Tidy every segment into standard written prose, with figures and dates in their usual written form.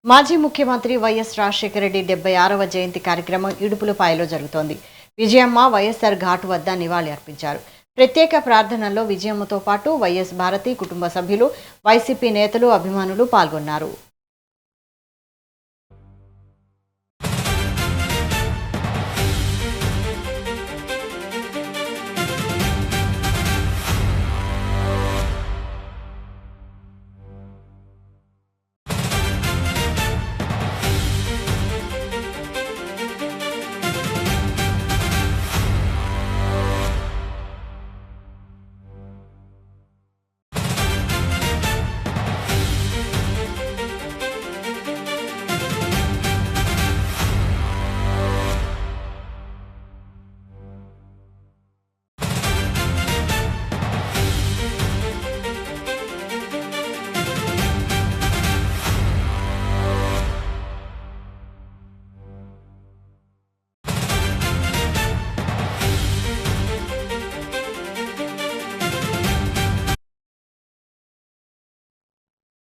మాజీ ముఖ్యమంత్రి వైఎస్ రాజశేఖర రెడ్డి 76వ జయంతి కార్యక్రమం ఇడుపులపాయలో జరుగుతోంది. విజయమ్మ వైఎస్ఆర్ ఘాట్ వద్ద నివాళి అర్పించారు. ప్రత్యేక ప్రార్థనల్లో విజయమ్మతో పాటు వైఎస్ భారతి కుటుంబ సభ్యులు, వైసీపీ నేతలు, అభిమానులు పాల్గొన్నారు.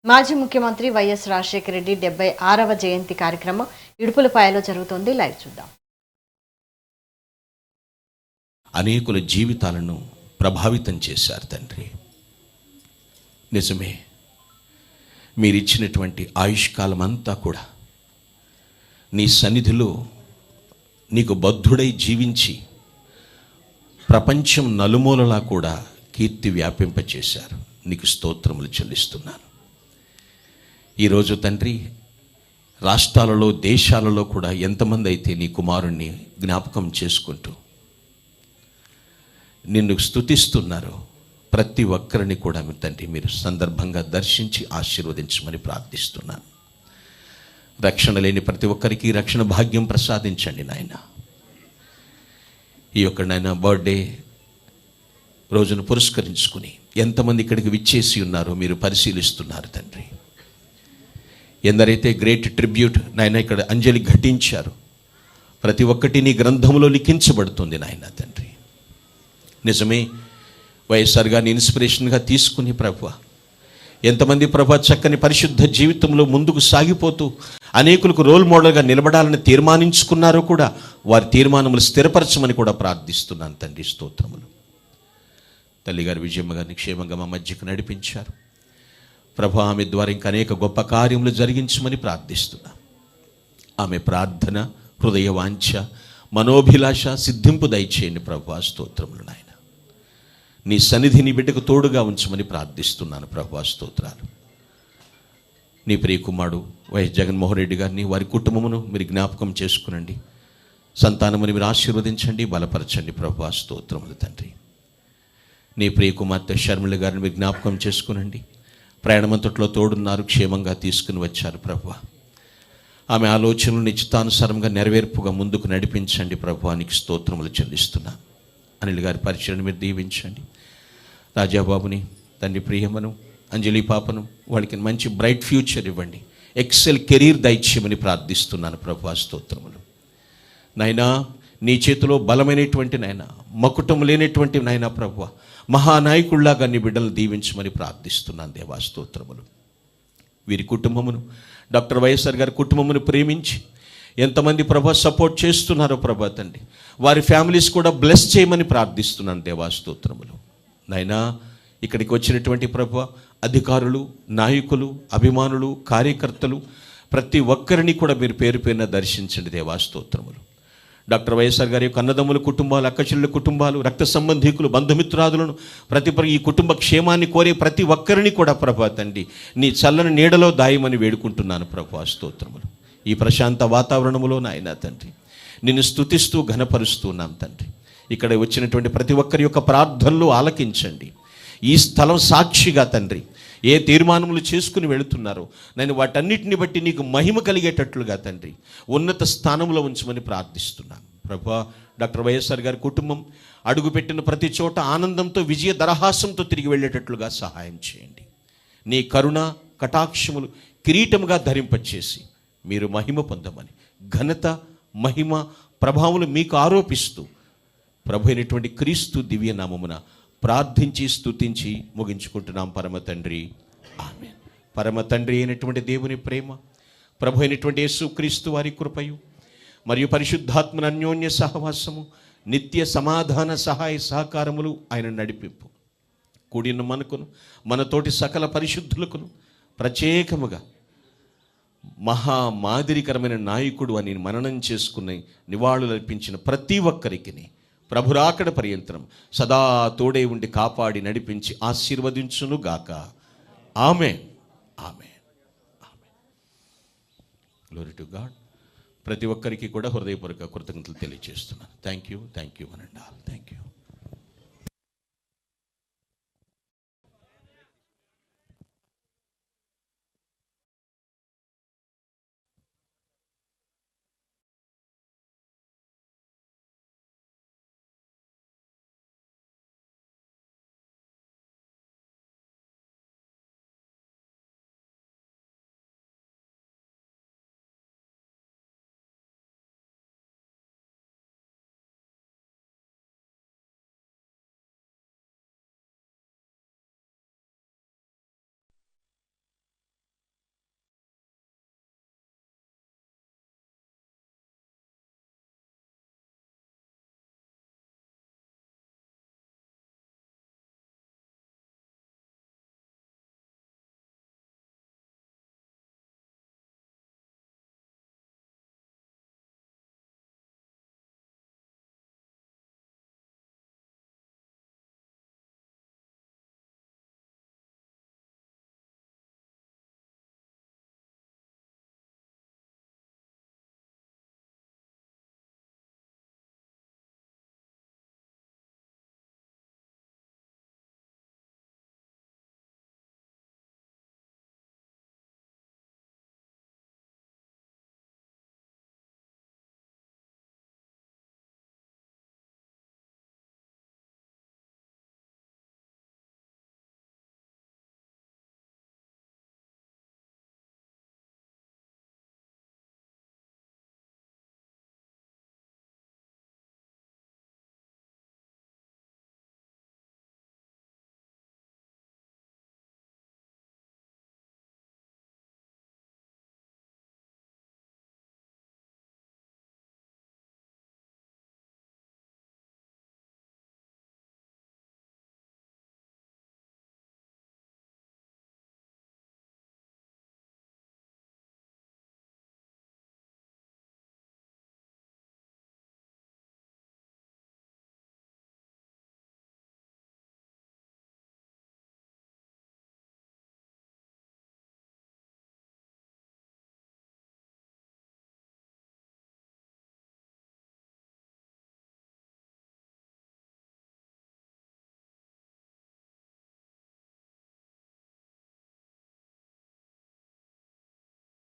మాజీ ముఖ్యమంత్రి వైఎస్ రాజశేఖర రెడ్డి 76వ జయంతి కార్యక్రమం ఇడుపులపాయలో జరుగుతోంది. లైవ్ చూద్దాం. అనేకుల జీవితాలను ప్రభావితం చేశారు తండ్రి. నిజమే, మీరిచ్చినటువంటి ఆయుష్కాలం అంతా కూడా నీ సన్నిధిలో నీకు బద్ధుడై జీవించి ప్రపంచం నలుమూలలా కూడా కీర్తి వ్యాపింపచేశారు. నీకు స్తోత్రములు చెల్లిస్తున్నాను. ఈరోజు తండ్రి, రాష్ట్రాలలో, దేశాలలో కూడా ఎంతమంది అయితే నీ కుమారుణ్ణి జ్ఞాపకం చేసుకుంటూ నిన్ను స్తుతిస్తున్నారో ప్రతి ఒక్కరిని కూడా తండ్రి మీరు సందర్భంగా దర్శించి ఆశీర్వదించమని ప్రార్థిస్తున్నాను. రక్షణ లేని ప్రతి ఒక్కరికి రక్షణ భాగ్యం ప్రసాదించండి నాయన. ఈ యొక్క నాయన బర్త్డే రోజును పురస్కరించుకుని ఎంతమంది ఇక్కడికి విచ్చేసి ఉన్నారో మీరు పరిశీలిస్తున్నారు తండ్రి. ఎందరైతే గ్రేట్ ట్రిబ్యూట్ నాయన ఇక్కడ అంజలి ఘటించారు, ప్రతి ఒక్కటి నీ గ్రంథంలో లిఖించబడుతుంది నాయన తండ్రి. నిజమే, వైఎస్ఆర్ గారిని ఇన్స్పిరేషన్గా తీసుకుని ప్రభువా ఎంతమంది ప్రభా చక్కని పరిశుద్ధ జీవితంలో ముందుకు సాగిపోతూ అనేకులకు రోల్ మోడల్గా నిలబడాలని తీర్మానించుకున్నారో కూడా వారి తీర్మానములు స్థిరపరచమని కూడా ప్రార్థిస్తున్నాను తండ్రి. స్తోత్రములు. తల్లిగారు విజయమ్మ గారిని క్షేమంగా మా మధ్యకు నడిపించారు ప్రభు. ఆమె ద్వారా ఇంకా అనేక గొప్ప కార్యములు జరిగించమని ప్రార్థిస్తున్నా. ఆమె ప్రార్థన, హృదయ వాంఛ, మనోభిలాష సిద్ధింపు దయచేయండి ప్రభు. స్తోత్రములు నాయన. నీ సన్నిధిని బిడ్డకు తోడుగా ఉంచమని ప్రార్థిస్తున్నాను ప్రభు. స్తోత్రాలు. నీ ప్రియ కుమారుడు వైఎస్ జగన్మోహన్ రెడ్డి గారిని, వారి కుటుంబమును మీరు జ్ఞాపకం చేసుకునండి. సంతానముని మీరు ఆశీర్వదించండి, బలపరచండి ప్రభు. స్తోత్రములు తండ్రి. నీ ప్రియ కుమార్తె షర్మిల గారిని మీరు జ్ఞాపకం చేసుకునండి. ప్రయాణమంతట్లో తోడున్నారు, క్షేమంగా తీసుకుని వచ్చారు ప్రభువా. ఆమె ఆలోచనలు నిశ్చితానుసారంగా నెరవేర్పుగా ముందుకు నడిపించండి ప్రభువానికి స్తోత్రములు చెల్లిస్తున్నాను. అనిల్ గారి పరిచయను మీరు దీవించండి. రాజాబాబుని, తండ్రి ప్రియమ్మను, అంజలి పాపను, వాళ్ళకి మంచి బ్రైట్ ఫ్యూచర్ ఇవ్వండి. ఎక్సెల్ కెరీర్ దయచేయమని ప్రార్థిస్తున్నాను ప్రభువా. స్తోత్రములు నాయనా. నీ చేతిలో బలమైనటువంటి నాయన, మకుటం లేనటువంటి నాయన ప్రభువా, మహానాయకుల్లాగా నీ బిడ్డలను దీవించమని ప్రార్థిస్తున్నాను దేవా. స్తోత్రములు. వీరి కుటుంబమును, డాక్టర్ వైఎస్ఆర్ గారి కుటుంబమును ప్రేమించి ఎంతమంది ప్రభా సపోర్ట్ చేస్తున్నారో ప్రభా తండ్రి, వారి ఫ్యామిలీస్ కూడా బ్లెస్ చేయమని ప్రార్థిస్తున్నాను దేవా. స్తోత్రములు నాయనా. ఇక్కడికి వచ్చినటువంటి ప్రభా అధికారులు, నాయకులు, అభిమానులు, కార్యకర్తలు ప్రతి ఒక్కరిని కూడా మీరు పేరు పేరున దర్శించండి దేవా. స్తోత్రములు. డాక్టర్ వైఎస్ఆర్ గారి యొక్క అన్నదమ్ముల కుటుంబాలు, అక్కచెల్లెల కుటుంబాలు, రక్త సంబంధికులు, బంధుమిత్రాదులను ప్రతి ఈ కుటుంబ క్షేమాన్ని కోరే ప్రతి ఒక్కరిని కూడా ప్రభా తండ్రి నీ చల్లని నీడలో దాయమని వేడుకుంటున్నాను ప్రభా. స్తోత్రములు. ఈ ప్రశాంత వాతావరణములో నాయన తండ్రి నిన్ను స్తుతిస్తూ ఘనపరుస్తున్నాం తండ్రి. ఇక్కడ వచ్చినటువంటి ప్రతి ఒక్కరి యొక్క ప్రార్థనలు ఆలకించండి. ఈ స్థలం సాక్షిగా తండ్రి ఏ తీర్మానములు చేసుకుని వెళుతున్నారో నేను వాటన్నిటిని బట్టి నీకు మహిమ కలిగేటట్లుగా తండ్రి ఉన్నత స్థానంలో ఉంచమని ప్రార్థిస్తున్నాను ప్రభా. డాక్టర్ వైఎస్ఆర్ గారి కుటుంబం అడుగుపెట్టిన ప్రతి చోట ఆనందంతో, విజయ దరహాసంతో తిరిగి వెళ్ళేటట్లుగా సహాయం చేయండి. నీ కరుణ కటాక్షములు కిరీటముగా ధరింపచేసి మీరు మహిమ పొందమని, ఘనత, మహిమ, ప్రభావములు మీకు ఆరోపిస్తూ ప్రభు అయినటువంటి క్రీస్తు దివ్య నామమున ప్రార్థించి స్తుతించి ముగించుకుంటున్నాం పరమ తండ్రి. ఆమేన్. పరమ తండ్రి అయినటువంటి దేవుని ప్రేమ, ప్రభు అయినటువంటి యేసుక్రీస్తు వారి కృపయు మరియు పరిశుద్ధాత్మన అన్యోన్య సహవాసము, నిత్య సమాధాన సహాయ సహకారములు ఆయన నడిపింపు కూడిన మనకును మనతోటి సకల పరిశుద్ధులకును ప్రత్యేకముగా మహా మాదిరికరమైన నాయకుడు అని మననం చేసుకుని నివాళులు అర్పించిన ప్రతి ఒక్కరికి ప్రభురాకడ పర్యంతరం సదా తోడే ఉండి కాపాడి నడిపించి ఆశీర్వదించునుగాక. Amen, amen, amen. Glory to God. ప్రతి ఒక్కరికి కూడా హృదయపూర్వక కృతజ్ఞతలు తెలియజేస్తున్నాను. థ్యాంక్ యూ అనండి. Thank you.